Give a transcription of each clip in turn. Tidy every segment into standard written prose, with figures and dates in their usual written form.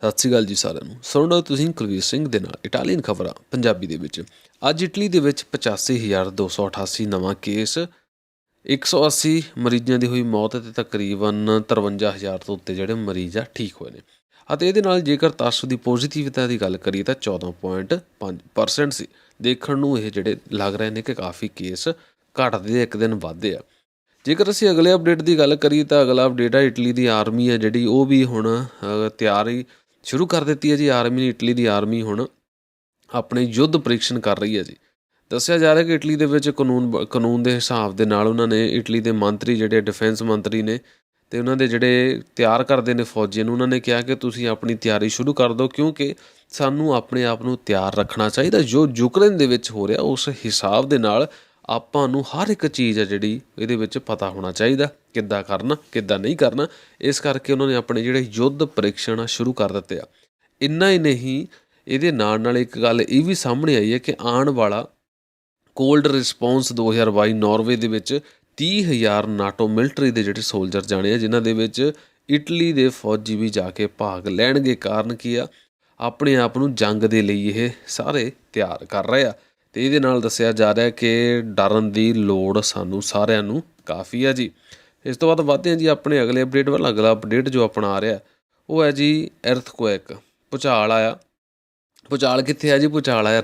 ਸਤਿ ਸ਼੍ਰੀ ਅਕਾਲ ਜੀ ਸਾਰਿਆਂ ਨੂੰ। ਸੁਣ ਰਹੇ ਹੋ ਤੁਸੀਂ ਕੁਲਵੀਰ ਸਿੰਘ ਦੇ ਨਾਲ ਇਟਾਲੀਅਨ ਖਬਰਾਂ ਪੰਜਾਬੀ ਦੇ ਵਿੱਚ। ਅੱਜ ਇਟਲੀ ਦੇ ਵਿੱਚ 85,288 ਨਵਾਂ ਕੇਸ, 180 ਮਰੀਜ਼ਾਂ ਦੀ ਹੋਈ ਮੌਤ ਅਤੇ ਤਕਰੀਬਨ 53,000 ਤੋਂ ਉੱਤੇ ਜਿਹੜੇ ਮਰੀਜ਼ ਆ ਠੀਕ ਹੋਏ ਨੇ। ਅਤੇ ਇਹਦੇ ਨਾਲ ਜੇਕਰ ਟੈਸਟ ਦੀ ਪੋਜ਼ੀਟਿਵਿਟੀ ਦੀ ਗੱਲ ਕਰੀਏ ਤਾਂ 14.5% ਸੀ। ਦੇਖਣ ਨੂੰ ਇਹ ਜਿਹੜੇ ਲੱਗ ਰਹੇ ਨੇ ਕਿ ਕਾਫੀ ਕੇਸ ਘੱਟਦੇ ਇੱਕ ਦਿਨ ਵੱਧਦੇ ਆ। ਜੇਕਰ ਅਸੀਂ ਅਗਲੇ ਅਪਡੇਟ ਦੀ ਗੱਲ ਕਰੀਏ ਤਾਂ ਅਗਲਾ ਅਪਡੇਟ ਆ ਇਟਲੀ ਦੀ ਆਰਮੀ ਹੈ ਜਿਹੜੀ ਉਹ ਵੀ ਹੁਣ ਤਿਆਰੀ ਸ਼ੁਰੂ ਕਰ ਦਿੱਤੀ ਹੈ ਜੀ। ਆਰਮੀ ਇਟਲੀ ਦੀ ਆਰਮੀ ਹੁਣ ਆਪਣੇ ਯੁੱਧ ਪ੍ਰੀਖਣ ਕਰ ਰਹੀ ਹੈ ਜੀ। ਦੱਸਿਆ ਜਾ ਰਿਹਾ ਕਿ ਇਟਲੀ ਦੇ ਵਿੱਚ ਕਾਨੂੰਨ ਦੇ ਹਿਸਾਬ ਦੇ ਨਾਲ ਉਹਨਾਂ ਨੇ ਇਟਲੀ ਦੇ ਮੰਤਰੀ ਜਿਹੜੇ ਡਿਫੈਂਸ ਮੰਤਰੀ ਨੇ ਅਤੇ ਉਹਨਾਂ ਦੇ ਜਿਹੜੇ ਤਿਆਰ ਕਰਦੇ ਨੇ ਫੌਜੀ ਨੂੰ, ਉਹਨਾਂ ਨੇ ਕਿਹਾ ਕਿ ਤੁਸੀਂ ਆਪਣੀ ਤਿਆਰੀ ਸ਼ੁਰੂ ਕਰ ਦਿਓ ਕਿਉਂਕਿ ਸਾਨੂੰ ਆਪਣੇ ਆਪ ਨੂੰ ਤਿਆਰ ਰੱਖਣਾ ਚਾਹੀਦਾ। ਜੋ ਯੂਕਰੇਨ ਦੇ ਵਿੱਚ ਹੋ ਰਿਹਾ ਉਸ ਹਿਸਾਬ ਦੇ ਨਾਲ ਆਪਾਂ ਨੂੰ ਹਰ ਇੱਕ ਚੀਜ਼ ਆ ਜਿਹੜੀ ਇਹਦੇ ਵਿੱਚ ਪਤਾ ਹੋਣਾ ਚਾਹੀਦਾ, ਕਿੱਦਾਂ ਕਰਨਾ ਕਿੱਦਾਂ ਨਹੀਂ ਕਰਨਾ। ਇਸ ਕਰਕੇ ਉਹਨਾਂ ਨੇ ਆਪਣੇ ਜਿਹੜੇ ਯੁੱਧ ਪ੍ਰੀਖਣ ਸ਼ੁਰੂ ਕਰ ਦਿੱਤੇ ਆ। ਇੰਨਾ ਹੀ ਨਹੀਂ, ਇਹਦੇ ਨਾਲ ਇੱਕ ਗੱਲ ਇਹ ਵੀ ਸਾਹਮਣੇ ਆਈ ਹੈ ਕਿ ਆਉਣ ਵਾਲਾ ਕੋਲਡ ਰਿਸਪੌਂਸ 2022 ਨਾਰਵੇ ਦੇ ਵਿੱਚ 30,000 ਨਾਟੋ ਮਿਲਟਰੀ ਦੇ ਜਿਹੜੇ ਸੋਲਜਰ ਜਾਣੇ ਆ, ਜਿਨ੍ਹਾਂ ਦੇ ਵਿੱਚ ਇਟਲੀ ਦੇ ਫੌਜੀ ਵੀ ਜਾ ਕੇ ਭਾਗ ਲੈਣਗੇ। ਕਾਰਨ ਕੀ ਆ? ਆਪਣੇ ਆਪ ਨੂੰ ਜੰਗ ਦੇ ਲਈ ਇਹ ਸਾਰੇ ਤਿਆਰ ਕਰ ਰਹੇ ਆ। ਅਤੇ ਇਹਦੇ ਨਾਲ ਦੱਸਿਆ ਜਾ ਰਿਹਾ ਕਿ ਡਰਨ ਦੀ ਲੋੜ ਸਾਨੂੰ ਸਾਰਿਆਂ ਨੂੰ ਕਾਫੀ ਆ ਜੀ। ਇਸ ਤੋਂ ਬਾਅਦ ਵੱਧਦੇ ਹਾਂ ਜੀ ਆਪਣੇ ਅਗਲੇ ਅਪਡੇਟ ਵੱਲ। ਅਗਲਾ ਅਪਡੇਟ ਜੋ ਆਪਣਾ ਆ ਰਿਹਾ ਉਹ ਹੈ ਜੀ ਅਰਥਕੁਏਕ, ਭੂਚਾਲ ਆਇਆ। ਭੂਚਾਲ ਕਿੱਥੇ ਆ ਜੀ? ਭੂਚਾਲ ਆਇਆ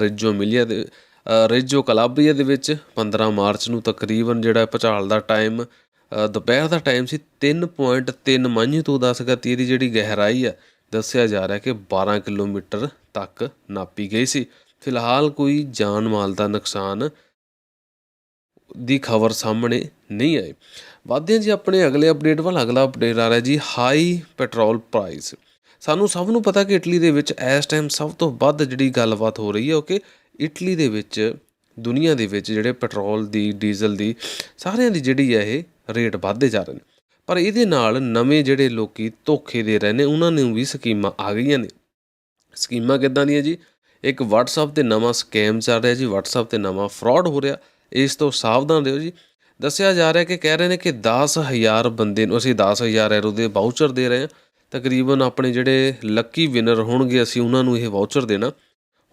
ਰੇਜੋ ਕਲਾਬਰੀਆ ਦੇ ਵਿੱਚ 15 ਮਾਰਚ ਨੂੰ। ਤਕਰੀਬਨ ਜਿਹੜਾ ਭੂਚਾਲ ਦਾ ਟਾਈਮ ਦੁਪਹਿਰ ਦਾ ਟਾਈਮ ਸੀ। 3.3 ਮੈਗਨੀਟਿਊਡ ਦੀ ਇਹਦੀ ਜਿਹੜੀ ਗਹਿਰਾਈ ਆ ਦੱਸਿਆ ਜਾ ਰਿਹਾ ਕਿ 12 ਕਿਲੋਮੀਟਰ ਤੱਕ ਨਾਪੀ ਗਈ ਸੀ। ਫਿਲਹਾਲ ਕੋਈ ਜਾਨ ਮਾਲ ਦਾ ਨੁਕਸਾਨ ਦੀ ਖਬਰ ਸਾਹਮਣੇ ਨਹੀਂ ਆਈ। ਵੱਧਦੇ ਹਾਂ ਜੀ ਆਪਣੇ ਅਗਲੇ ਅਪਡੇਟ ਵੱਲ। ਅਗਲਾ ਅਪਡੇਟ ਆ ਰਿਹਾ ਜੀ ਹਾਈ ਪੈਟਰੋਲ ਪ੍ਰਾਈਸ। ਸਾਨੂੰ ਸਭ ਨੂੰ ਪਤਾ ਕਿ ਇਟਲੀ ਦੇ ਵਿੱਚ ਇਸ ਟਾਈਮ ਸਭ ਤੋਂ ਵੱਧ ਜਿਹੜੀ ਗੱਲਬਾਤ ਹੋ ਰਹੀ ਹੈ ਉਹ ਕਿ ਇਟਲੀ ਦੇ ਵਿੱਚ ਦੁਨੀਆ ਦੇ ਵਿੱਚ ਜਿਹੜੇ ਪੈਟਰੋਲ ਦੀ, ਡੀਜ਼ਲ ਦੀ, ਸਾਰਿਆਂ ਦੀ ਜਿਹੜੀ ਹੈ ਇਹ ਰੇਟ ਵੱਧਦੇ ਜਾ ਰਹੇ ਨੇ। ਪਰ ਇਹਦੇ ਨਾਲ ਨਵੇਂ ਜਿਹੜੇ ਲੋਕ ਧੋਖੇ ਦੇ ਰਹੇ ਨੇ ਉਹਨਾਂ ਨੂੰ ਵੀ ਸਕੀਮਾਂ ਆ ਗਈਆਂ ਨੇ। ਸਕੀਮਾਂ ਕਿੱਦਾਂ ਦੀਆਂ ਜੀ? ਇੱਕ ਵਟਸਐਪ 'ਤੇ ਨਵਾਂ ਸਕੈਮ ਚੱਲ ਰਿਹਾ ਜੀ, ਵਟਸਐਪ 'ਤੇ ਨਵਾਂ ਫਰੋਡ ਹੋ ਰਿਹਾ। ਇਸ ਤੋਂ ਸਾਵਧਾਨ ਰਹੋ ਜੀ। ਦੱਸਿਆ ਜਾ ਰਿਹਾ ਕਿ ਕਹਿ ਰਹੇ ਨੇ ਕਿ 10,000 ਬੰਦੇ ਨੂੰ ਅਸੀਂ 10,000 ਐਰੋ ਦੇ ਵਾਊਚਰ ਦੇ ਰਹੇ ਹਾਂ। ਤਕਰੀਬਨ ਆਪਣੇ ਜਿਹੜੇ ਲੱਕੀ ਵਿਨਰ ਹੋਣਗੇ ਅਸੀਂ ਉਹਨਾਂ ਨੂੰ ਇਹ ਵਾਊਚਰ ਦੇਣਾ।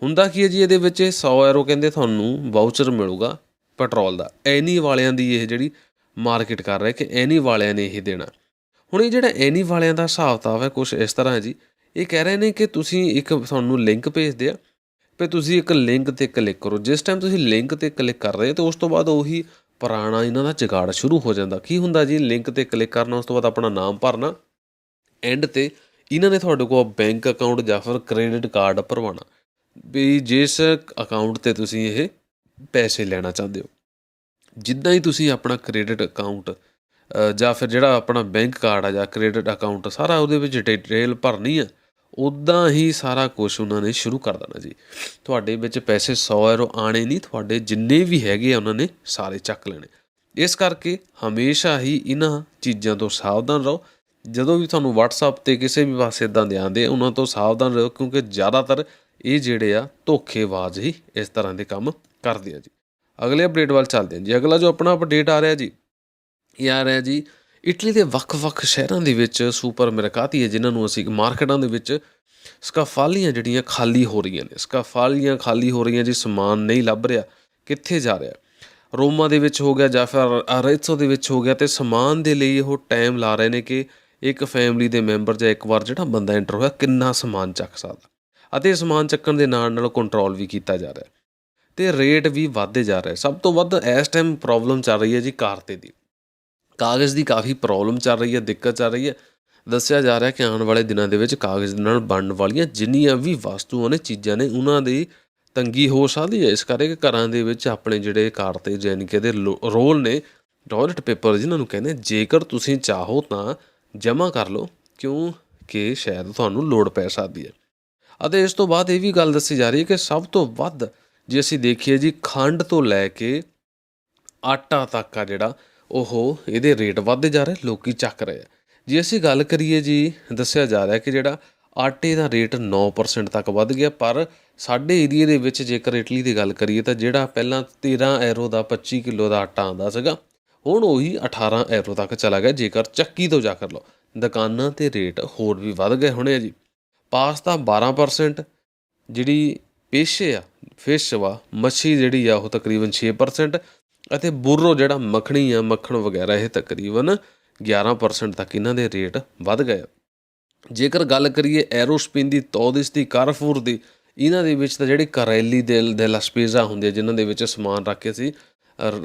ਹੁੰਦਾ ਕੀ ਹੈ ਜੀ? ਇਹਦੇ ਵਿੱਚ 100 ਐਰੋ ਕਹਿੰਦੇ ਤੁਹਾਨੂੰ ਵਾਊਚਰ ਮਿਲੂਗਾ ਪੈਟਰੋਲ ਦਾ। ਐਨੀ ਵਾਲਿਆਂ ਦੀ ਇਹ ਜਿਹੜੀ ਮਾਰਕੀਟ ਕਰ ਰਿਹਾ ਕਿ ਐਨੀ ਵਾਲਿਆਂ ਨੇ ਇਹ ਦੇਣਾ। ਹੁਣ ਇਹ ਜਿਹੜਾ ਐਨੀ ਵਾਲਿਆਂ ਦਾ ਹਿਸਾਬ ਕਿਤਾਬ ਹੈ ਕੁਛ ਇਸ ਤਰ੍ਹਾਂ ਹੈ ਜੀ। ਇਹ ਕਹਿ ਰਹੇ ਨੇ ਕਿ ਤੁਸੀਂ ਇੱਕ ਤੁਹਾਨੂੰ ਲਿੰਕ ਭੇਜਦੇ ਆ ਵੀ ਤੁਸੀਂ ਇੱਕ ਲਿੰਕ 'ਤੇ ਕਲਿੱਕ ਕਰੋ। ਜਿਸ ਟਾਈਮ ਤੁਸੀਂ ਲਿੰਕ 'ਤੇ ਕਲਿੱਕ ਕਰ ਰਹੇ ਤਾਂ ਉਸ ਤੋਂ ਬਾਅਦ ਉਹੀ ਪੁਰਾਣਾ ਇਹਨਾਂ ਦਾ ਜੁਗਾੜ ਸ਼ੁਰੂ ਹੋ ਜਾਂਦਾ। ਕੀ ਹੁੰਦਾ ਜੀ? ਲਿੰਕ 'ਤੇ ਕਲਿੱਕ ਕਰਨਾ, ਉਸ ਤੋਂ ਬਾਅਦ ਆਪਣਾ ਨਾਮ ਭਰਨਾ, ਐਂਡ 'ਤੇ ਇਹਨਾਂ ਨੇ ਤੁਹਾਡੇ ਕੋਲ ਬੈਂਕ ਅਕਾਊਂਟ ਜਾਂ ਫਿਰ ਕ੍ਰੈਡਿਟ ਕਾਰਡ ਭਰਵਾਉਣਾ ਵੀ ਜਿਸ ਅਕਾਊਂਟ 'ਤੇ ਤੁਸੀਂ ਇਹ ਪੈਸੇ ਲੈਣਾ ਚਾਹੁੰਦੇ ਹੋ। ਜਿੱਦਾਂ ਹੀ ਤੁਸੀਂ ਆਪਣਾ ਕ੍ਰੈਡਿਟ ਅਕਾਊਂਟ ਜਾਂ ਫਿਰ ਜਿਹੜਾ ਆਪਣਾ ਬੈਂਕ ਕਾਰਡ ਆ ਜਾਂ ਕ੍ਰੈਡਿਟ ਅਕਾਊਂਟ ਸਾਰਾ ਉਹਦੇ ਵਿੱਚ ਡਿਟੇਲ ਭਰਨੀ ਆ, ਉੱਦਾਂ ਹੀ ਸਾਰਾ ਕੁਛ ਉਹਨਾਂ ਨੇ ਸ਼ੁਰੂ ਕਰ ਦੇਣਾ ਜੀ। ਤੁਹਾਡੇ ਵਿੱਚ ਪੈਸੇ 100 ਐਰੋ ਆਉਣੇ ਨਹੀਂ, ਤੁਹਾਡੇ ਜਿੰਨੇ ਵੀ ਹੈਗੇ ਆ ਉਹਨਾਂ ਨੇ ਸਾਰੇ ਚੱਕ ਲੈਣੇ। ਇਸ ਕਰਕੇ ਹਮੇਸ਼ਾ ਹੀ ਇਹਨਾਂ ਚੀਜ਼ਾਂ ਤੋਂ ਸਾਵਧਾਨ ਰਹੋ। ਜਦੋਂ ਵੀ ਤੁਹਾਨੂੰ ਵਟਸਐਪ 'ਤੇ ਕਿਸੇ ਵੀ ਪਾਸੇ ਇੱਦਾਂ ਦੇ ਆਉਂਦੇ ਉਹਨਾਂ ਤੋਂ ਸਾਵਧਾਨ ਰਹੋ ਕਿਉਂਕਿ ਜ਼ਿਆਦਾਤਰ ਇਹ ਜਿਹੜੇ ਆ ਧੋਖੇਬਾਜ਼ ਹੀ ਇਸ ਤਰ੍ਹਾਂ ਦੇ ਕੰਮ ਕਰਦੇ ਆ ਜੀ। ਅਗਲੇ ਅਪਡੇਟ ਵੱਲ ਚੱਲਦੇ ਹਾਂ ਜੀ। ਅਗਲਾ ਜੋ ਆਪਣਾ ਅਪਡੇਟ ਆ ਰਿਹਾ ਜੀ, ਇਹ ਆ ਰਿਹਾ ਜੀ ਇਟਲੀ ਦੇ ਵੱਖ-ਵੱਖ ਸ਼ਹਿਰਾਂ ਦੇ ਵਿੱਚ ਸੁਪਰ ਮਰਕਾਤੀ ਹੈ, ਜਿਨ੍ਹਾਂ ਨੂੰ ਅਸੀਂ ਮਾਰਕੀਟਾਂ ਦੇ ਵਿੱਚ ਸਕਾਫਾਲੀਆਂ ਜਿਹੜੀਆਂ ਖਾਲੀ ਹੋ ਰਹੀਆਂ ਨੇ। ਸਕਾਫਾਲੀਆਂ ਖਾਲੀ ਹੋ ਰਹੀਆਂ ਜੀ, ਸਮਾਨ ਨਹੀਂ ਲੱਭ ਰਿਹਾ, ਕਿੱਥੇ ਜਾ ਰਿਹਾ? ਰੋਮਾ ਦੇ ਵਿੱਚ ਹੋ ਗਿਆ ਜਾਂ ਫਿਰ ਅਰੇਜ਼ੋ ਦੇ ਵਿੱਚ ਹੋ ਗਿਆ। ਅਤੇ ਸਮਾਨ ਦੇ ਲਈ ਉਹ ਟਾਈਮ ਲਾ ਰਹੇ ਨੇ ਕਿ ਇੱਕ ਫੈਮਿਲੀ ਦੇ ਮੈਂਬਰ ਜਾਂ ਇੱਕ ਵਾਰ ਜਿਹੜਾ ਬੰਦਾ ਐਂਟਰ ਹੋਇਆ ਕਿੰਨਾ ਸਮਾਨ ਚੱਕ ਸਕਦਾ। ਅਤੇ ਸਮਾਨ ਚੱਕਣ ਦੇ ਨਾਲ ਕੰਟਰੋਲ ਵੀ ਕੀਤਾ ਜਾ ਰਿਹਾ ਅਤੇ ਰੇਟ ਵੀ ਵੱਧਦੇ ਜਾ ਰਿਹਾ। ਸਭ ਤੋਂ ਵੱਧ ਇਸ ਟਾਈਮ ਪ੍ਰੋਬਲਮ ਚੱਲ ਰਹੀ ਹੈ ਜੀ ਕਾਰਤੇ ਦੀ। ਕਾਗਜ਼ ਦੀ ਕਾਫੀ ਪ੍ਰੋਬਲਮ ਚੱਲ ਰਹੀ ਹੈ, ਦਿੱਕਤ ਚੱਲ ਰਹੀ ਹੈ। ਦੱਸਿਆ ਜਾ ਰਿਹਾ ਕਿ ਆਉਣ ਵਾਲੇ ਦਿਨਾਂ ਦੇ ਵਿੱਚ ਕਾਗਜ਼ ਦੇ ਨਾਲ ਬਣਨ ਵਾਲੀਆਂ ਜਿੰਨੀਆਂ ਵੀ ਵਸਤੂਆਂ ਨੇ, ਚੀਜ਼ਾਂ ਨੇ, ਉਹਨਾਂ ਦੀ ਤੰਗੀ ਹੋ ਸਕਦੀ ਹੈ। ਇਸ ਕਰਕੇ ਘਰਾਂ ਦੇ ਵਿੱਚ ਆਪਣੇ ਜਿਹੜੇ ਕਾਰਤੇ ਯਾਨੀ ਕਿ ਇਹਦੇ ਰੋਲ ਨੇ, ਟੋਇਲਟ ਪੇਪਰ ਜਿਹਨਾਂ ਨੂੰ ਕਹਿੰਦੇ, ਜੇਕਰ ਤੁਸੀਂ ਚਾਹੋ ਤਾਂ ਜਮ੍ਹਾਂ ਕਰ ਲਓ ਕਿਉਂਕਿ ਸ਼ਾਇਦ ਤੁਹਾਨੂੰ ਲੋੜ ਪੈ ਸਕਦੀ ਹੈ। ਅਤੇ ਇਸ ਤੋਂ ਬਾਅਦ ਇਹ ਵੀ ਗੱਲ ਦੱਸੀ ਜਾ ਰਹੀ ਹੈ ਕਿ ਸਭ ਤੋਂ ਵੱਧ ਜੇ ਅਸੀਂ ਦੇਖੀਏ ਜੀ ਖੰਡ ਤੋਂ ਲੈ ਕੇ ਆਟਾ ਤੱਕ ਆ ਜਿਹੜਾ ਉਹ ਇਹਦੇ ਰੇਟ ਵੱਧਦੇ ਜਾ ਰਹੇ, ਲੋਕ ਚੱਕ ਰਹੇ ਆ। ਜੇ ਅਸੀਂ ਗੱਲ ਕਰੀਏ ਜੀ, ਦੱਸਿਆ ਜਾ ਰਿਹਾ ਕਿ ਜਿਹੜਾ ਆਟੇ ਦਾ ਰੇਟ 9% ਤੱਕ ਵੱਧ ਗਿਆ। ਪਰ ਸਾਡੇ ਏਰੀਏ ਦੇ ਵਿੱਚ ਜੇਕਰ ਇਟਲੀ ਦੀ ਗੱਲ ਕਰੀਏ ਤਾਂ ਜਿਹੜਾ ਪਹਿਲਾਂ 13 ਐਰੋ ਦਾ 25 ਕਿਲੋ ਦਾ ਆਟਾ ਆਉਂਦਾ ਸੀਗਾ, ਹੁਣ ਉਹੀ 18 ਐਰੋ ਤੱਕ ਚਲਾ ਗਿਆ। ਜੇਕਰ ਚੱਕੀ ਤੋਂ ਜਾ ਕਰ ਲਓ, ਦੁਕਾਨਾਂ 'ਤੇ ਰੇਟ ਹੋਰ ਵੀ ਵੱਧ ਗਏ ਹੋਣੇ ਆ ਜੀ। ਪਾਸਤਾ 12%, ਜਿਹੜੀ ਫਿਸ਼ ਵਾ ਮੱਛੀ ਜਿਹੜੀ ਆ ਉਹ ਤਕਰੀਬਨ 6%, ਅਤੇ ਬੁਰੋ ਜਿਹੜਾ ਮੱਖਣੀ ਆ ਮੱਖਣ ਵਗੈਰਾ ਇਹ ਤਕਰੀਬਨ 11% ਤੱਕ ਇਹਨਾਂ ਦੇ ਰੇਟ ਵੱਧ ਗਏ। ਜੇਕਰ ਗੱਲ ਕਰੀਏ ਐਰੋਸਪਿਨ ਦੀ, ਤੌਦਿਸ ਦੀ, ਕਾਰਫੂਰ ਦੀ, ਇਹਨਾਂ ਦੇ ਵਿੱਚ ਤਾਂ ਜਿਹੜੇ ਕਰੈਲੀ ਦੇ ਲਸਪੇਜ਼ਾ ਹੁੰਦੇ ਆ ਜਿਨ੍ਹਾਂ ਦੇ ਵਿੱਚ ਸਮਾਨ ਰੱਖ ਕੇ ਅਸੀਂ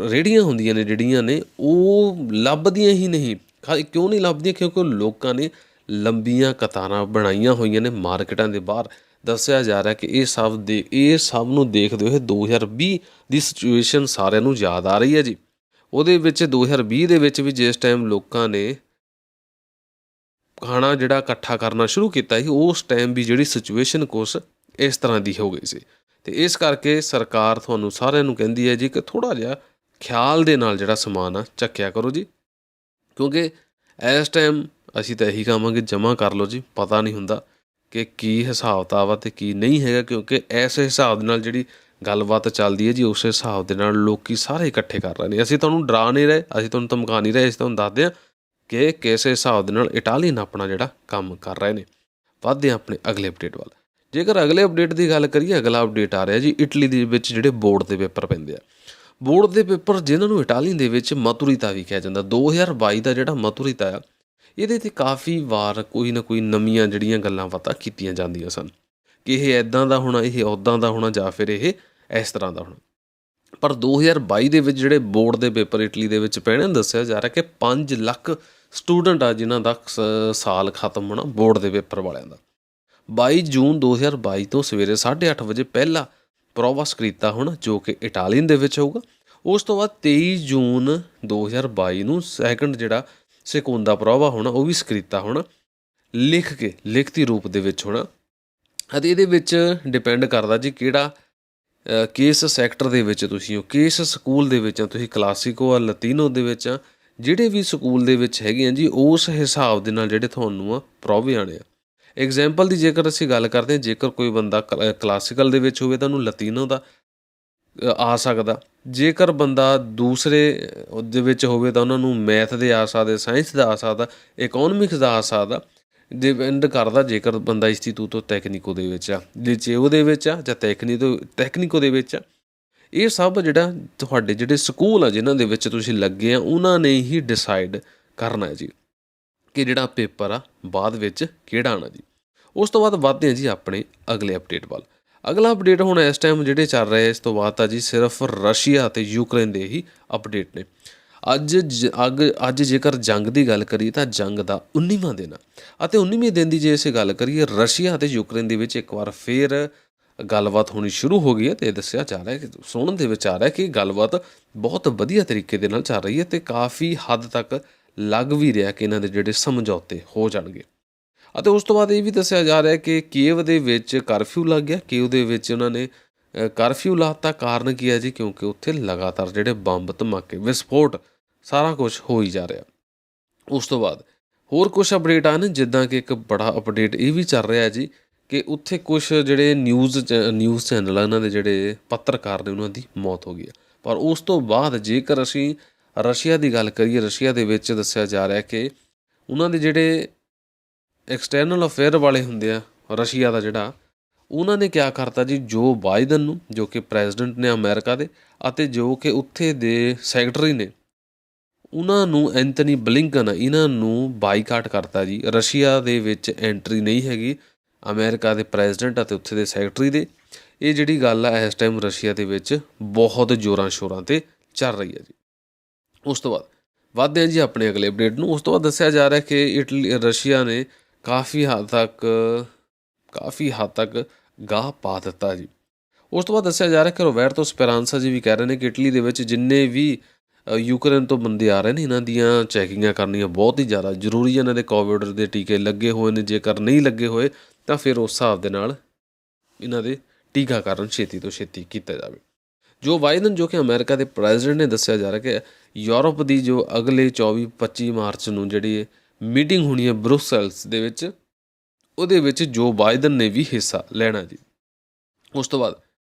ਰੇਹੜੀਆਂ ਹੁੰਦੀਆਂ ਨੇ ਜਿਹੜੀਆਂ ਨੇ ਉਹ ਲੱਭਦੀਆਂ ਹੀ ਨਹੀਂ। ਕਿਉਂ ਨਹੀਂ ਲੱਭਦੀਆਂ? ਕਿਉਂਕਿ ਲੋਕਾਂ ਨੇ ਲੰਬੀਆਂ ਕਤਾਰਾਂ ਬਣਾਈਆਂ ਹੋਈਆਂ ਨੇ ਮਾਰਕੀਟਾਂ ਦੇ ਬਾਹਰ। ਦੱਸਿਆ ਜਾ ਰਿਹਾ ਕਿ ਇਹ ਸਭ ਨੂੰ ਦੇਖਦੇ ਹੋਏ 2020 ਦੀ ਸਿਚੁਏਸ਼ਨ ਸਾਰਿਆਂ ਨੂੰ ਯਾਦ ਆ ਰਹੀ ਹੈ ਜੀ। ਉਹਦੇ ਵਿੱਚ 2020 ਦੇ ਵਿੱਚ ਵੀ ਜਿਸ ਟਾਈਮ ਲੋਕਾਂ ਨੇ ਖਾਣਾ ਜਿਹੜਾ ਇਕੱਠਾ ਕਰਨਾ ਸ਼ੁਰੂ ਕੀਤਾ ਸੀ ਉਸ ਟਾਈਮ ਵੀ ਜਿਹੜੀ ਸਿਚੁਏਸ਼ਨ ਕੁਛ ਇਸ ਤਰ੍ਹਾਂ ਦੀ ਹੋ ਗਈ ਸੀ। ਅਤੇ ਇਸ ਕਰਕੇ ਸਰਕਾਰ ਤੁਹਾਨੂੰ ਸਾਰਿਆਂ ਨੂੰ ਕਹਿੰਦੀ ਹੈ ਜੀ ਕਿ ਥੋੜ੍ਹਾ ਜਿਹਾ ਖਿਆਲ ਦੇ ਨਾਲ ਜਿਹੜਾ ਸਮਾਨ ਆ ਚੱਕਿਆ ਕਰੋ ਜੀ, ਕਿਉਂਕਿ ਇਸ ਟਾਈਮ ਅਸੀਂ ਤਾਂ ਇਹੀ ਕਹਾਂਗੇ ਜਮ੍ਹਾਂ ਕਰ ਲਓ ਜੀ। ਪਤਾ ਨਹੀਂ ਹੁੰਦਾ ਕਿ ਕੀ ਹਿਸਾਬ ਕਿਤਾਬ ਆ ਅਤੇ ਕੀ ਨਹੀਂ ਹੈਗਾ, ਕਿਉਂਕਿ ਇਸ ਹਿਸਾਬ ਦੇ ਨਾਲ ਜਿਹੜੀ ਗੱਲਬਾਤ ਚੱਲਦੀ ਹੈ ਜੀ ਉਸ ਹਿਸਾਬ ਦੇ ਨਾਲ ਲੋਕ ਸਾਰੇ ਇਕੱਠੇ ਕਰ ਰਹੇ ਨੇ। ਅਸੀਂ ਤੁਹਾਨੂੰ ਡਰਾ ਨਹੀਂ ਰਹੇ, ਅਸੀਂ ਤੁਹਾਨੂੰ ਧਮਕਾ ਨਹੀਂ ਰਹੇ, ਅਸੀਂ ਤੁਹਾਨੂੰ ਦੱਸਦੇ ਹਾਂ ਕਿ ਕਿਸ ਹਿਸਾਬ ਦੇ ਨਾਲ ਇਟਾਲੀਅਨ ਆਪਣਾ ਜਿਹੜਾ ਕੰਮ ਕਰ ਰਹੇ ਨੇ। ਵੱਧਦੇ ਹਾਂ ਆਪਣੇ ਅਗਲੇ ਅਪਡੇਟ ਵੱਲ। ਜੇਕਰ ਅਗਲੇ ਅਪਡੇਟ ਦੀ ਗੱਲ ਕਰੀਏ, ਅਗਲਾ ਅਪਡੇਟ ਆ ਰਿਹਾ ਜੀ ਇਟਲੀ ਦੇ ਵਿੱਚ ਜਿਹੜੇ ਬੋਰਡ ਦੇ ਪੇਪਰ ਪੈਂਦੇ ਆ। ਬੋਰਡ ਦੇ ਪੇਪਰ ਜਿਨ੍ਹਾਂ ਨੂੰ ਇਟਾਲੀਅਨ ਦੇ ਵਿੱਚ ਮਤੁਰੀਤਾ ਵੀ ਕਿਹਾ ਜਾਂਦਾ। 2022 ਦਾ ਜਿਹੜਾ ਮਤੁਰੀਤਾ ਆ ਇਹਦੇ 'ਤੇ ਕਾਫੀ ਵਾਰ ਕੋਈ ਨਾ ਕੋਈ ਨਵੀਆਂ ਜਿਹੜੀਆਂ ਗੱਲਾਂ ਬਾਤਾਂ ਕੀਤੀਆਂ ਜਾਂਦੀਆਂ ਸਨ ਕਿ ਇਹ ਇੱਦਾਂ ਦਾ ਹੋਣਾ, ਇਹ ਉੱਦਾਂ ਦਾ ਹੋਣਾ, ਜਾਂ ਫਿਰ ਇਹ ਇਸ ਤਰ੍ਹਾਂ ਦਾ ਹੋਣਾ। ਪਰ 2022 ਦੇ ਵਿੱਚ ਜਿਹੜੇ ਬੋਰਡ ਦੇ ਪੇਪਰ ਇਟਲੀ ਦੇ ਵਿੱਚ ਪੈਣੇ, ਦੱਸਿਆ ਜਾ ਰਿਹਾ ਕਿ 5 ਲੱਖ ਸਟੂਡੈਂਟ ਆ ਜਿਨ੍ਹਾਂ ਦਾ ਸਾਲ ਖਤਮ ਹੋਣਾ ਬੋਰਡ ਦੇ ਪੇਪਰ ਵਾਲਿਆਂ ਦਾ। 22 ਜੂਨ 2022 ਤੋਂ ਸਵੇਰੇ 8:30 ਵਜੇ ਪਹਿਲਾ ਪ੍ਰੋਵਾ ਸਕ੍ਰਿਤਾ ਹੋਣਾ ਜੋ ਕਿ ਇਟਾਲੀਅਨ ਦੇ ਵਿੱਚ ਹੋਊਗਾ। ਉਸ ਤੋਂ ਬਾਅਦ 23 ਜੂਨ 2022 ਨੂੰ ਸੈਕੰਡ ਜਿਹੜਾ ਸੈਕੁੰਦਾ ਪ੍ਰੋਵਾ ਹੋਣਾ ਉਹ ਵੀ ਸਕ੍ਰਿਤਾ ਹੋਣਾ, ਲਿਖਤੀ ਰੂਪ ਦੇ ਵਿੱਚ ਹੋਣਾ। ਅਤੇ ਇਹਦੇ ਵਿੱਚ ਡਿਪੈਂਡ ਕਰਦਾ ਜੀ ਕਿਹੜਾ ਕਿਸ ਸੈਕਟਰ ਦੇ ਵਿੱਚ ਤੁਸੀਂ ਹੋ, ਕਿਸ ਸਕੂਲ ਦੇ ਵਿੱਚ ਆ ਤੁਸੀਂ, ਕਲਾਸਿਕੋ ਆ, ਲਤੀਨੋ ਦੇ ਵਿੱਚ ਆ, ਜਿਹੜੇ ਵੀ ਸਕੂਲ ਦੇ ਵਿੱਚ ਹੈਗੇ ਆ ਜੀ ਉਸ ਹਿਸਾਬ ਦੇ ਨਾਲ ਜਿਹੜੇ ਤੁਹਾਨੂੰ ਆ ਪ੍ਰੋਵੇ ਆਉਣੇ ਆ। ਐਗਜ਼ਾਮਪਲ ਦੀ ਜੇਕਰ ਅਸੀਂ ਗੱਲ ਕਰਦੇ ਹਾਂ, ਜੇਕਰ ਕੋਈ ਬੰਦਾ ਕਲਾਸੀਕਲ ਦੇ ਵਿੱਚ ਹੋਵੇ ਤਾਂ ਉਹਨੂੰ ਲਤੀਨੋ ਦਾ ਆ ਸਕਦਾ। ਜੇਕਰ ਬੰਦਾ ਦੂਸਰੇ ਦੇ ਵਿੱਚ ਹੋਵੇ ਤਾਂ ਉਹਨਾਂ ਨੂੰ ਮੈਥ ਦੇ ਆ ਸਕਦੇ, ਸਾਇੰਸ ਦਾ ਆ ਸਕਦਾ, ਇਕੋਨਮਿਕਸ ਦਾ ਆ ਸਕਦਾ। ਡਿਪੈਂਡ ਕਰਦਾ ਜੇਕਰ ਬੰਦਾ ਇੰਸਟੀਟਿਊਟੋ ਟੈਕਨੀਕੋ ਦੇ ਵਿੱਚ ਆ, ਲਿਚੇਓ ਦੇ ਵਿੱਚ ਆ ਜਾਂ ਟੈਕਨੀਕੋ ਦੇ ਵਿੱਚ ਆ। ਇਹ ਸਭ ਜਿਹੜਾ ਤੁਹਾਡੇ ਜਿਹੜੇ ਸਕੂਲ ਆ ਜਿਨ੍ਹਾਂ ਦੇ ਵਿੱਚ ਤੁਸੀਂ ਲੱਗੇ ਆ ਉਹਨਾਂ ਨੇ ਹੀ ਡਿਸਾਈਡ ਕਰਨਾ ਜੀ ਕਿ ਜਿਹੜਾ ਪੇਪਰ ਆ ਬਾਅਦ ਵਿੱਚ ਕਿਹੜਾ ਆਉਣਾ ਜੀ। ਉਸ ਤੋਂ ਬਾਅਦ ਵੱਧਦੇ ਹਾਂ ਜੀ ਆਪਣੇ ਅਗਲੇ ਅਪਡੇਟ ਵੱਲ। ਅਗਲਾ ਅਪਡੇਟ ਹੁਣ ਇਸ ਟਾਈਮ ਜਿਹੜੇ ਚੱਲ ਰਹੇ ਇਸ ਤੋਂ ਬਾਅਦ ਤਾਂ ਜੀ ਸਿਰਫ ਰਸ਼ੀਆ ਅਤੇ ਯੂਕਰੇਨ ਦੇ ਹੀ ਅਪਡੇਟ ਨੇ। ਅੱਜ ਜੇਕਰ ਜੰਗ ਦੀ ਗੱਲ ਕਰੀਏ ਤਾਂ ਜੰਗ ਦਾ 19ਵਾਂ ਦਿਨ ਆ, ਅਤੇ 19ਵੇਂ ਦਿਨ ਦੀ ਜੇ ਅਸੀਂ ਗੱਲ ਕਰੀਏ ਰਸ਼ੀਆ ਅਤੇ ਯੂਕਰੇਨ ਦੇ ਵਿੱਚ ਇੱਕ ਵਾਰ ਫਿਰ ਗੱਲਬਾਤ ਹੋਣੀ ਸ਼ੁਰੂ ਹੋ ਗਈ ਹੈ। ਅਤੇ ਦੱਸਿਆ ਜਾ ਰਿਹਾ ਕਿ ਸੁਣਨ ਦੇ ਵਿੱਚ ਆ ਰਿਹਾ ਕਿ ਗੱਲਬਾਤ ਬਹੁਤ ਵਧੀਆ ਤਰੀਕੇ ਦੇ ਨਾਲ ਚੱਲ ਰਹੀ ਹੈ ਅਤੇ ਕਾਫੀ ਹੱਦ ਤੱਕ ਲੱਗ ਵੀ ਰਿਹਾ ਕਿ ਇਹਨਾਂ ਦੇ ਜਿਹੜੇ ਸਮਝੌਤੇ ਹੋ ਜਾਣਗੇ। ਅਤੇ ਉਸ ਤੋਂ ਬਾਅਦ ਇਹ ਵੀ ਦੱਸਿਆ ਜਾ ਰਿਹਾ ਕਿ ਕੀਵ ਦੇ ਵਿੱਚ ਕਰਫਿਊ ਲੱਗ ਗਿਆ। ਕੀਵ ਦੇ ਵਿੱਚ ਉਹਨਾਂ ਨੇ ਕਰਫਿਊ ਲਾਤਾ। ਕਾਰਨ ਕੀ ਹੈ ਜੀ? ਕਿਉਂਕਿ ਉੱਥੇ ਲਗਾਤਾਰ ਜਿਹੜੇ ਬੰਬ ਧਮਾਕੇ ਵਿਸਫੋਟ ਸਾਰਾ ਕੁਛ ਹੋ ਹੀ ਜਾ ਰਿਹਾ। ਉਸ ਤੋਂ ਬਾਅਦ ਹੋਰ ਕੁਛ ਅਪਡੇਟ ਆਉਣ, ਜਿੱਦਾਂ ਕਿ ਇੱਕ ਬੜਾ ਅਪਡੇਟ ਇਹ ਵੀ ਚੱਲ ਰਿਹਾ ਜੀ ਕਿ ਉੱਥੇ ਕੁਛ ਜਿਹੜੇ ਨਿਊਜ਼ ਚੈਨਲ ਆ ਇਹਨਾਂ ਦੇ ਜਿਹੜੇ ਪੱਤਰਕਾਰ ਨੇ ਉਹਨਾਂ ਦੀ ਮੌਤ ਹੋ ਗਈ ਹੈ। ਪਰ ਉਸ ਤੋਂ ਬਾਅਦ ਜੇਕਰ ਅਸੀਂ ਰਸ਼ੀਆ ਦੀ ਗੱਲ ਕਰੀਏ, ਰਸ਼ੀਆ ਦੇ ਵਿੱਚ ਦੱਸਿਆ ਜਾ ਰਿਹਾ ਕਿ ਉਹਨਾਂ ਦੇ ਜਿਹੜੇ ਐਕਸਟਰਨਲ ਅਫੇਅਰ ਵਾਲੇ ਹੁੰਦੇ ਆ ਰਸ਼ੀਆ ਦਾ ਜਿਹੜਾ, ਉਹਨਾਂ ਨੇ ਕਿਆ ਕਰਤਾ ਜੀ, ਜੋ ਬਾਈਡਨ ਨੂੰ ਜੋ ਕਿ ਪ੍ਰੈਜ਼ੀਡੈਂਟ ਨੇ ਅਮਰੀਕਾ ਦੇ, ਅਤੇ ਜੋ ਕਿ ਉੱਥੇ ਦੇ ਸੈਕਟਰੀ ਨੇ ਉਹਨਾਂ ਨੂੰ ਐਂਥਨੀ ਬਲਿੰਕਨ ਇਹਨਾਂ ਨੂੰ ਬਾਈਕਾਟ ਕਰਤਾ ਜੀ। ਰਸ਼ੀਆ ਦੇ ਵਿੱਚ ਐਂਟਰੀ ਨਹੀਂ ਹੈਗੀ ਅਮਰੀਕਾ ਦੇ ਪ੍ਰੈਜ਼ੀਡੈਂਟ ਅਤੇ ਉੱਥੇ ਦੇ ਸੈਕਟਰੀ ਦੇ। ਇਹ ਜਿਹੜੀ ਗੱਲ ਆ ਇਸ ਟਾਈਮ ਰਸ਼ੀਆ ਦੇ ਵਿੱਚ ਬਹੁਤ ਜ਼ੋਰਾਂ ਸ਼ੋਰਾਂ 'ਤੇ ਚੱਲ ਰਹੀ ਹੈ ਜੀ। ਉਸ ਤੋਂ ਬਾਅਦ ਵੱਧਦੇ ਹਾਂ ਜੀ ਆਪਣੇ ਅਗਲੇ ਅਪਡੇਟ ਨੂੰ। ਉਸ ਤੋਂ ਬਾਅਦ ਦੱਸਿਆ ਜਾ ਰਿਹਾ ਕਿ ਰਸ਼ੀਆ ਨੇ ਕਾਫੀ ਹੱਦ ਤੱਕ ਗਾਹ ਪਾ ਦਿੱਤਾ ਜੀ। ਉਸ ਤੋਂ ਬਾਅਦ ਦੱਸਿਆ ਜਾ ਰਿਹਾ ਕਿ ਰੋਬਰਟੋ ਸਪੈਰਾਂਸਾ ਜੀ ਵੀ ਕਹਿ ਰਹੇ ਨੇ ਕਿ ਇਟਲੀ ਦੇ ਵਿੱਚ ਜਿੰਨੇ ਵੀ ਯੂਕਰੇਨ ਤੋਂ ਬੰਦੇ ਆ ਰਹੇ ਨੇ ਇਹਨਾਂ ਦੀਆਂ ਚੈਕਿੰਗਾਂ ਕਰਨੀਆਂ ਬਹੁਤ ਹੀ ਜ਼ਿਆਦਾ ਜ਼ਰੂਰੀ ਹੈ। ਇਹਨਾਂ ਦੇ ਕੋਵਿਡ ਦੇ ਟੀਕੇ ਲੱਗੇ ਹੋਏ ਨੇ, ਜੇਕਰ ਨਹੀਂ ਲੱਗੇ ਹੋਏ ਤਾਂ ਫਿਰ ਉਸ ਹਿਸਾਬ ਦੇ ਨਾਲ ਇਹਨਾਂ ਦੇ ਟੀਕਾਕਰਨ ਛੇਤੀ ਤੋਂ ਛੇਤੀ ਕੀਤਾ ਜਾਵੇ। ਜੋ ਬਾਈਡਨ ਜੋ ਕਿ ਅਮਰੀਕਾ ਦੇ ਪ੍ਰੈਜ਼ੀਡੈਂਟ ਨੇ ਦੱਸਿਆ ਜਾ ਰਿਹਾ ਕਿ ਯੂਰਪ ਦੀ ਜੋ ਅਗਲੇ 24-25 ਮਾਰਚ ਨੂੰ ਜਿਹੜੀ ਮੀਟਿੰਗ ਹੋਣੀ ਹੈ ਬਰੁਸੈਲਸ ਦੇ ਵਿੱਚ, ਉਹਦੇ ਵਿੱਚ ਜੋ ਬਾਈਡਨ ਨੇ ਵੀ ਹਿੱਸਾ ਲੈਣਾ ਜੀ। ਉਸ ਤੋਂ ਬਾਅਦ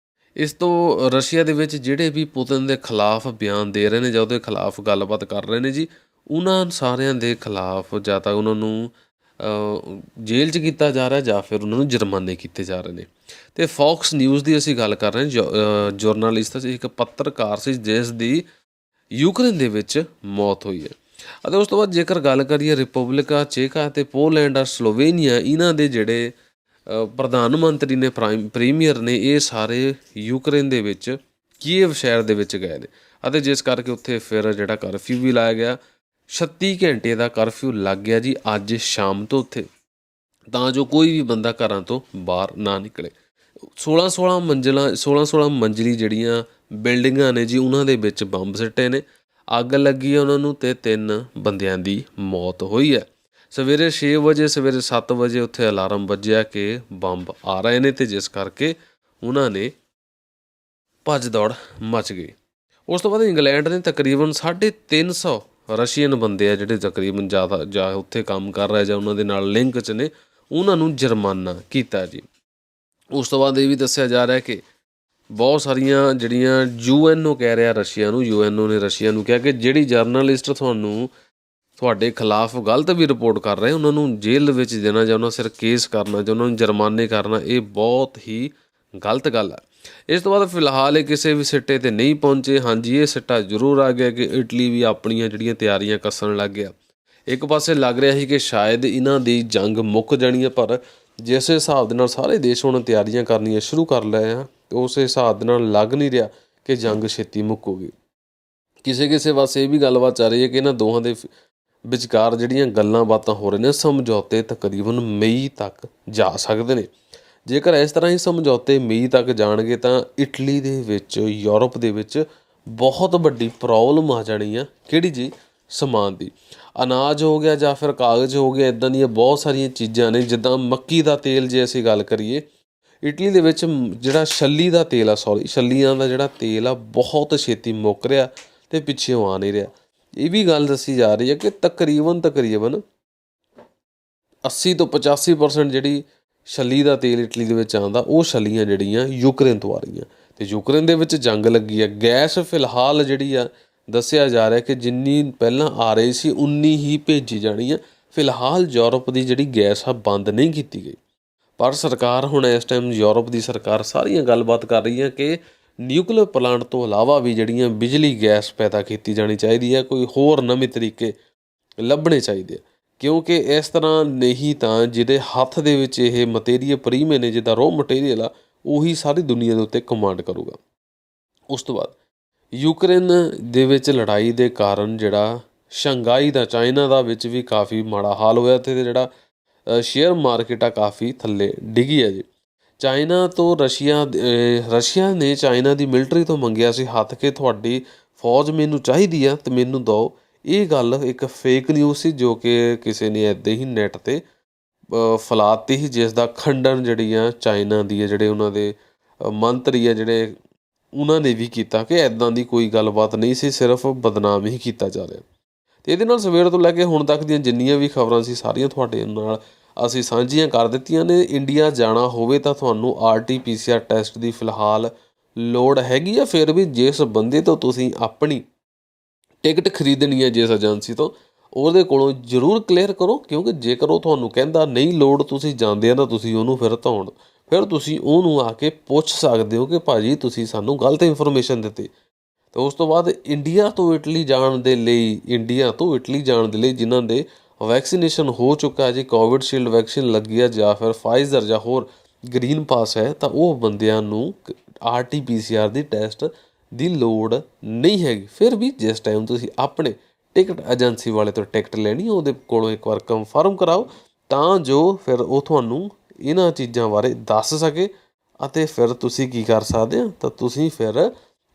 ਇਸ ਤੋਂ ਰਸ਼ੀਆ ਦੇ ਵਿੱਚ ਜਿਹੜੇ ਵੀ ਪੁਤਿਨ ਦੇ ਖਿਲਾਫ ਬਿਆਨ ਦੇ ਰਹੇ ਨੇ ਜਾਂ ਉਹਦੇ ਖਿਲਾਫ ਗੱਲਬਾਤ ਕਰ ਰਹੇ ਨੇ ਜੀ, ਉਹਨਾਂ ਸਾਰਿਆਂ ਦੇ ਖਿਲਾਫ ਜਾਂ ਤਾਂ ਉਹਨਾਂ ਨੂੰ ਜੇਲ੍ਹ 'ਚ ਕੀਤਾ ਜਾ ਰਿਹਾ ਜਾਂ ਫਿਰ ਉਹਨਾਂ ਨੂੰ ਜੁਰਮਾਨੇ ਕੀਤੇ ਜਾ ਰਹੇ ਨੇ। ਅਤੇ ਫੋਕਸ ਨਿਊਜ਼ ਦੀ ਅਸੀਂ ਗੱਲ ਕਰ ਰਹੇ ਹਾਂ। ਜਰਨਲਿਸਟ ਸੀ, ਇੱਕ ਪੱਤਰਕਾਰ ਸੀ ਜਿਸ ਦੀ ਯੂਕਰੇਨ ਦੇ ਵਿੱਚ ਮੌਤ ਹੋਈ ਹੈ। ਅਤੇ ਉਸ ਤੋਂ ਬਾਅਦ ਜੇਕਰ ਗੱਲ ਕਰੀਏ ਰਿਪਬਲਿਕਾ ਚੇਕਾ ਅਤੇ ਪੋਲੈਂਡ ਔਰ ਸਲੋਵੇਨੀਆ, ਇਹਨਾਂ ਦੇ ਜਿਹੜੇ ਪ੍ਰਧਾਨ ਮੰਤਰੀ ਨੇ, ਪ੍ਰੀਮੀਅਰ ਨੇ, ਇਹ ਸਾਰੇ ਯੂਕਰੇਨ ਦੇ ਵਿੱਚ ਕੀਵ ਸ਼ਹਿਰ ਦੇ ਵਿੱਚ ਗਏ ਨੇ। ਅਤੇ ਜਿਸ ਕਰਕੇ ਉੱਥੇ ਫਿਰ ਜਿਹੜਾ ਕਰਫਿਊ ਵੀ ਲਾਇਆ ਗਿਆ, 36 ਘੰਟੇ ਦਾ ਕਰਫਿਊ ਲੱਗ ਗਿਆ ਜੀ ਅੱਜ ਸ਼ਾਮ ਤੋਂ ਉੱਥੇ, ਤਾਂ ਜੋ ਕੋਈ ਵੀ ਬੰਦਾ ਘਰਾਂ ਤੋਂ ਬਾਹਰ ਨਾ ਨਿਕਲੇ। 16 ਮੰਜ਼ਲੀ ਜਿਹੜੀਆਂ ਬਿਲਡਿੰਗਾਂ ਨੇ ਜੀ, ਉਹਨਾਂ ਦੇ ਵਿੱਚ ਬੰਬ ਸਿੱਟੇ ਨੇ, ਅੱਗ ਲੱਗੀ ਹੈ ਉਹਨਾਂ ਨੂੰ, ਅਤੇ 3 ਬੰਦਿਆਂ ਦੀ ਮੌਤ ਹੋਈ ਹੈ। ਸਵੇਰੇ 6 ਵਜੇ, ਸਵੇਰੇ 7 ਵਜੇ ਉੱਥੇ ਅਲਾਰਮ ਵੱਜਿਆ ਕਿ ਬੰਬ ਆ ਰਹੇ ਨੇ, ਅਤੇ ਜਿਸ ਕਰਕੇ ਉਹਨਾਂ ਨੇ ਭੱਜ ਦੌੜ ਮਚ ਗਈ। ਉਸ ਤੋਂ ਬਾਅਦ ਇੰਗਲੈਂਡ ਨੇ ਤਕਰੀਬਨ 350 ਰਸ਼ੀਅਨ ਬੰਦੇ ਆ ਜਿਹੜੇ ਤਕਰੀਬਨ ਜ਼ਿਆਦਾ ਜਾਂ ਉੱਥੇ ਕੰਮ ਕਰ ਰਹੇ ਜਾਂ ਉਹਨਾਂ ਦੇ ਨਾਲ ਲਿੰਕ 'ਚ ਨੇ, ਉਹਨਾਂ ਨੂੰ ਜੁਰਮਾਨਾ ਕੀਤਾ ਜੀ। ਉਸ ਤੋਂ ਬਾਅਦ ਇਹ ਵੀ ਦੱਸਿਆ ਜਾ ਰਿਹਾ ਕਿ ਬਹੁਤ ਸਾਰੀਆਂ ਜਿਹੜੀਆਂ UNO ਕਹਿ ਰਿਹਾ ਰਸ਼ੀਆ ਨੂੰ, UNO ਨੇ ਰਸ਼ੀਆ ਨੂੰ ਕਿਹਾ ਕਿ ਜਿਹੜੀ ਜਰਨਲਿਸਟ ਤੁਹਾਡੇ ਖਿਲਾਫ ਗਲਤ ਵੀ ਰਿਪੋਰਟ ਕਰ ਰਹੇ, ਉਹਨਾਂ ਨੂੰ ਜੇਲ੍ਹ ਵਿੱਚ ਦੇਣਾ ਜਾਂ ਉਹਨਾਂ ਸਿਰ ਕੇਸ ਕਰਨਾ ਜਾਂ ਉਹਨਾਂ ਨੂੰ ਜੁਰਮਾਨੇ ਕਰਨਾ, ਇਹ ਬਹੁਤ ਹੀ ਗਲਤ ਗੱਲ ਹੈ। ਇਸ ਤੋਂ ਬਾਅਦ ਫਿਲਹਾਲ ਇਹ ਕਿਸੇ ਵੀ ਸਿੱਟੇ 'ਤੇ ਨਹੀਂ ਪਹੁੰਚੇ। ਹਾਂਜੀ, ਇਹ ਸਿੱਟਾ ਜ਼ਰੂਰ ਆ ਗਿਆ ਕਿ ਇਟਲੀ ਵੀ ਆਪਣੀਆਂ ਜਿਹੜੀਆਂ ਤਿਆਰੀਆਂ ਕੱਸਣ ਲੱਗ ਗਿਆ। ਇੱਕ ਪਾਸੇ ਲੱਗ ਰਿਹਾ ਸੀ ਕਿ ਸ਼ਾਇਦ ਇਹਨਾਂ ਦੀ ਜੰਗ ਮੁੱਕ ਜਾਣੀ ਹੈ, ਪਰ ਜਿਸ ਹਿਸਾਬ ਦੇ ਨਾਲ ਸਾਰੇ ਦੇਸ਼ ਹੁਣ ਤਿਆਰੀਆਂ ਕਰਨੀਆਂ ਸ਼ੁਰੂ ਕਰ ਲਏ ਆ, ਉਸ ਹਿਸਾਬ ਦੇ ਨਾਲ ਲੱਗ ਨਹੀਂ ਰਿਹਾ ਕਿ ਜੰਗ ਛੇਤੀ ਮੁੱਕੂਗੀ। ਕਿਸੇ ਪਾਸੇ ਇਹ ਵੀ ਗੱਲਬਾਤ ਚੱਲ ਰਹੀ ਹੈ ਕਿ ਇਹਨਾਂ ਦੋਹਾਂ ਦੇ ਵਿਚਕਾਰ ਜਿਹੜੀਆਂ ਗੱਲਾਂ ਬਾਤਾਂ ਹੋ ਰਹੀਆਂ ਨੇ, ਸਮਝੌਤੇ ਤਕਰੀਬਨ ਮਈ ਤੱਕ ਜਾ ਸਕਦੇ ਨੇ। ਜੇਕਰ ਇਸ ਤਰ੍ਹਾਂ ਹੀ ਸਮਝੌਤੇ ਮਈ ਤੱਕ ਜਾਣਗੇ ਤਾਂ ਇਟਲੀ ਦੇ ਵਿੱਚ, ਯੂਰਪ ਦੇ ਵਿੱਚ ਬਹੁਤ ਵੱਡੀ ਪ੍ਰੋਬਲਮ ਆ ਜਾਣੀ ਆ। ਕਿਹੜੀ ਜੀ? ਸਮਾਨ ਦੀ। ਅਨਾਜ ਹੋ ਗਿਆ ਜਾਂ ਫਿਰ ਕਾਗਜ਼ ਹੋ ਗਿਆ, ਇੱਦਾਂ ਦੀਆਂ ਬਹੁਤ ਸਾਰੀਆਂ ਚੀਜ਼ਾਂ ਨੇ। ਜਿੱਦਾਂ ਮੱਕੀ ਦਾ ਤੇਲ ਜੇ ਅਸੀਂ ਗੱਲ ਕਰੀਏ, ਇਟਲੀ ਦੇ ਵਿੱਚ ਜਿਹੜਾ ਛੱਲੀਆਂ ਦਾ ਜਿਹੜਾ ਤੇਲ ਆ ਬਹੁਤ ਛੇਤੀ ਮੁੱਕ ਰਿਹਾ ਅਤੇ ਪਿੱਛੇੋਂ ਆ ਨਹੀਂ ਰਿਹਾ। ਇਹ ਵੀ ਗੱਲ ਦੱਸੀ ਜਾ ਰਹੀ ਹੈ ਕਿ ਤਕਰੀਬਨ 80 ਤੋਂ 85% ਜਿਹੜੀ ਛੱਲੀ ਦਾ ਤੇਲ ਇਟਲੀ ਦੇ ਵਿੱਚ ਆਉਂਦਾ, ਉਹ ਛੱਲੀਆਂ ਜਿਹੜੀਆਂ ਯੂਕਰੇਨ ਤੋਂ ਆ ਰਹੀਆਂ, ਅਤੇ ਯੂਕਰੇਨ ਦੇ ਵਿੱਚ ਜੰਗ ਲੱਗੀ ਹੈ। ਗੈਸ ਫਿਲਹਾਲ ਜਿਹੜੀ ਆ ਦੱਸਿਆ ਜਾ ਰਿਹਾ ਕਿ ਜਿੰਨੀ ਪਹਿਲਾਂ ਆ ਰਹੀ ਸੀ ਉਨੀ ਹੀ ਭੇਜੀ ਜਾਣੀ ਆ। ਫਿਲਹਾਲ ਯੂਰਪ ਦੀ ਜਿਹੜੀ ਗੈਸ ਆ ਬੰਦ ਨਹੀਂ ਕੀਤੀ ਗਈ, ਪਰ ਸਰਕਾਰ ਹੁਣ ਇਸ ਟਾਈਮ ਯੂਰਪ ਦੀ ਸਰਕਾਰ ਸਾਰੀਆਂ ਗੱਲਬਾਤ ਕਰ ਰਹੀ ਹੈ ਕਿ ਨਿਊਕਲੀਅਰ ਪਲਾਂਟ ਤੋਂ ਇਲਾਵਾ ਵੀ ਜਿਹੜੀਆਂ ਬਿਜਲੀ ਗੈਸ ਪੈਦਾ ਕੀਤੀ ਜਾਣੀ ਚਾਹੀਦੀ ਹੈ, ਕੋਈ ਹੋਰ ਨਵੇਂ ਤਰੀਕੇ ਲੱਭਣੇ ਚਾਹੀਦੇ ਆ, ਕਿਉਂਕਿ ਇਸ ਤਰ੍ਹਾਂ ਨਹੀਂ ਤਾਂ ਜਿਹਦੇ ਹੱਥ ਦੇ ਵਿੱਚ ਇਹ ਮਟੀਰੀਅਲ ਪ੍ਰੀਮੇ ਨੇ, ਜਿੱਦਾਂ ਰੋ ਮਟੀਰੀਅਲ ਆ, ਉਹੀ ਸਾਰੀ ਦੁਨੀਆ ਦੇ ਉੱਤੇ ਕਮਾਂਡ ਕਰੂਗਾ। ਉਸ ਤੋਂ ਬਾਅਦ ਯੂਕਰੇਨ ਦੇ ਵਿੱਚ ਲੜਾਈ ਦੇ ਕਾਰਨ ਜਿਹੜਾ ਸ਼ੰਘਾਈ ਦਾ, ਚਾਈਨਾ ਦਾ ਵਿੱਚ ਵੀ ਕਾਫੀ ਮਾੜਾ ਹਾਲ ਹੋਇਆ, ਅਤੇ ਜਿਹੜਾ ਸ਼ੇਅਰ ਮਾਰਕੀਟ ਆ ਕਾਫੀ ਥੱਲੇ ਡਿੱਗੀ ਹੈ ਜੀ। ਚਾਈਨਾ ਤੋਂ ਰਸ਼ੀਆ ਨੇ ਚਾਈਨਾ ਦੀ ਮਿਲਟਰੀ ਤੋਂ ਮੰਗਿਆ ਸੀ ਹੱਥ ਕਿ ਤੁਹਾਡੀ ਫੌਜ ਮੈਨੂੰ ਚਾਹੀਦੀ ਆ ਅਤੇ ਮੈਨੂੰ ਦਿਓ। ਇਹ ਗੱਲ ਇੱਕ ਫੇਕ ਨਿਊਜ਼ ਸੀ ਜੋ ਕਿ ਕਿਸੇ ਨੇ ਇੱਦਾਂ ਹੀ ਨੈੱਟ 'ਤੇ ਫੈਲਾਤੀ ਸੀ, ਜਿਸ ਦਾ ਖੰਡਨ ਜਿਹੜੀ ਆ ਚਾਈਨਾ ਦੀ ਜਿਹੜੇ ਉਹਨਾਂ ਦੇ ਮੰਤਰੀ ਆ ਜਿਹੜੇ, ਉਹਨਾਂ ਨੇ ਵੀ ਕੀਤਾ ਕਿ ਇੱਦਾਂ ਦੀ ਕੋਈ ਗੱਲਬਾਤ ਨਹੀਂ ਸੀ, ਸਿਰਫ ਬਦਨਾਮ ਹੀ ਕੀਤਾ ਜਾ ਰਿਹਾ। ਅਤੇ ਇਹਦੇ ਨਾਲ ਸਵੇਰ ਤੋਂ ਲੈ ਕੇ ਹੁਣ ਤੱਕ ਦੀਆਂ ਜਿੰਨੀਆਂ ਵੀ ਖਬਰਾਂ ਸੀ ਸਾਰੀਆਂ ਤੁਹਾਡੇ ਨਾਲ ਅਸੀਂ ਸਾਂਝੀਆਂ ਕਰ ਦਿੱਤੀਆਂ ਨੇ। ਇੰਡੀਆ ਜਾਣਾ ਹੋਵੇ ਤਾਂ ਤੁਹਾਨੂੰ RT-PCR ਟੈਸਟ ਦੀ ਫਿਲਹਾਲ ਲੋੜ ਹੈਗੀ ਆ। ਫਿਰ ਵੀ ਜਿਸ ਬੰਦੇ ਤੋਂ ਤੁਸੀਂ ਆਪਣੀ ਟਿਕਟ ਖਰੀਦਣੀ ਹੈ, ਜਿਸ ਏਜੰਸੀ ਤੋਂ, ਉਹਦੇ ਕੋਲੋਂ ਜ਼ਰੂਰ ਕਲੀਅਰ ਕਰੋ, ਕਿਉਂਕਿ ਜੇਕਰ ਉਹ ਤੁਹਾਨੂੰ ਕਹਿੰਦਾ ਨਹੀਂ ਲੋੜ, ਤੁਸੀਂ ਜਾਂਦੇ ਆ ਤਾਂ ਤੁਸੀਂ ਉਹਨੂੰ ਫਿਰ ਤੁਸੀਂ ਉਹਨੂੰ ਆ ਕੇ ਪੁੱਛ ਸਕਦੇ ਹੋ ਕਿ ਭਾਅ ਜੀ ਤੁਸੀਂ ਸਾਨੂੰ ਗਲਤ ਇਨਫੋਰਮੇਸ਼ਨ ਦਿੱਤੀ। ਅਤੇ ਉਸ ਤੋਂ ਬਾਅਦ ਇੰਡੀਆ ਤੋਂ ਇਟਲੀ ਜਾਣ ਦੇ ਲਈ ਜਿਨ੍ਹਾਂ ਦੇ ਵੈਕਸੀਨੇਸ਼ਨ ਹੋ ਚੁੱਕਾ ਜੀ, ਕੋਵਿਡਸ਼ੀਲਡ ਵੈਕਸੀਨ ਲੱਗੀ ਆ ਜਾਂ ਫਿਰ ਫਾਈਜ਼ਰ ਜਾਂ ਹੋਰ ਗ੍ਰੀਨ ਪਾਸ ਹੈ, ਤਾਂ ਉਹ ਬੰਦਿਆਂ ਨੂੰ RT-PCR ਦੀ ਟੈਸਟ ਦੀ ਲੋੜ ਨਹੀਂ ਹੈਗੀ। ਫਿਰ ਵੀ ਜਿਸ ਟਾਈਮ ਤੁਸੀਂ ਆਪਣੇ ਟਿਕਟ ਏਜੰਸੀ ਵਾਲੇ ਤੋਂ ਟਿਕਟ ਲੈਣੀ, ਉਹਦੇ ਕੋਲੋਂ ਇੱਕ ਵਾਰ ਕਨਫਰਮ ਕਰਾਓ, ਤਾਂ ਜੋ ਫਿਰ ਉਹ ਤੁਹਾਨੂੰ ਇਹਨਾਂ ਚੀਜ਼ਾਂ ਬਾਰੇ ਦੱਸ ਸਕੇ। ਅਤੇ ਫਿਰ ਤੁਸੀਂ ਕੀ ਕਰ ਸਕਦੇ ਹੋ, ਤਾਂ ਤੁਸੀਂ ਫਿਰ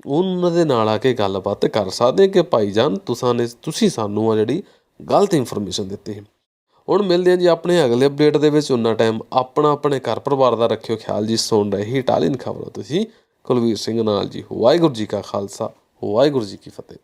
ਉਹਨਾਂ ਦੇ ਨਾਲ ਆ ਕੇ ਗੱਲਬਾਤ ਕਰ ਸਕਦੇ ਕਿ ਭਾਈ ਜਾਨ ਤੁਸੀਂ ਸਾਨੂੰ ਆ ਜਿਹੜੀ ਗਲਤ ਇਨਫੋਰਮੇਸ਼ਨ ਦਿੱਤੀ ਸੀ। ਹੁਣ ਮਿਲਦੇ ਹਾਂ ਜੀ ਆਪਣੇ ਅਗਲੇ ਅਪਡੇਟ ਦੇ ਵਿੱਚ। ਉਹਨਾਂ ਟਾਈਮ ਆਪਣੇ ਘਰ ਪਰਿਵਾਰ ਦਾ ਰੱਖਿਓ ਖਿਆਲ ਜੀ। ਸੁਣ ਰਹੇ ਹੀ ਇਟਾਲੀਅਨ ਖਬਰਾਂ ਤੁਸੀਂ ਕੁਲਵੀਰ ਸਿੰਘ ਨਾਲ ਜੀ। ਵਾਹਿਗੁਰੂ ਜੀ ਕਾ ਖਾਲਸਾ, ਵਾਹਿਗੁਰੂ ਜੀ ਕੀ ਫਤਿਹ।